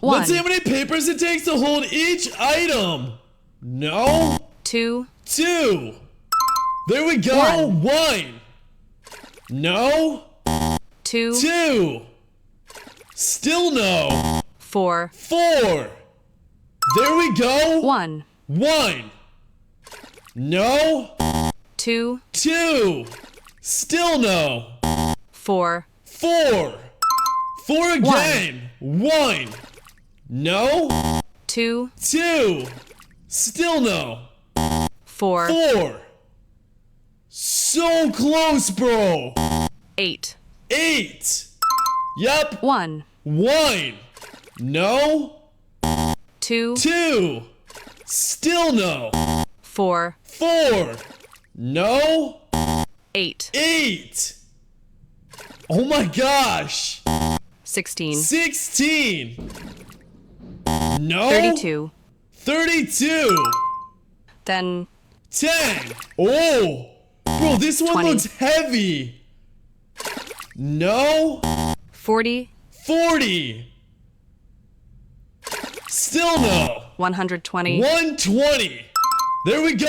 1. Let's see how many papers it takes to hold each item. No. 2. 2. There we go. 1. No. 2. 2. Still no. 4. 4. There we go. 1. 1. No. 2. 2. Still no. 4. 4. 4 again. 1. No. 2. 2. Still no. 4. 4. So close, bro. 8. 8. Yep. 1. 1. No. 2. 2. Still no. 4. 4. No. 8. 8. Oh my gosh. 16. 16. No. 32. 32. Then 10. Oh. Bro, this one 20. looks heavy. No. 40. 40. Still no. 120. 120. There we go.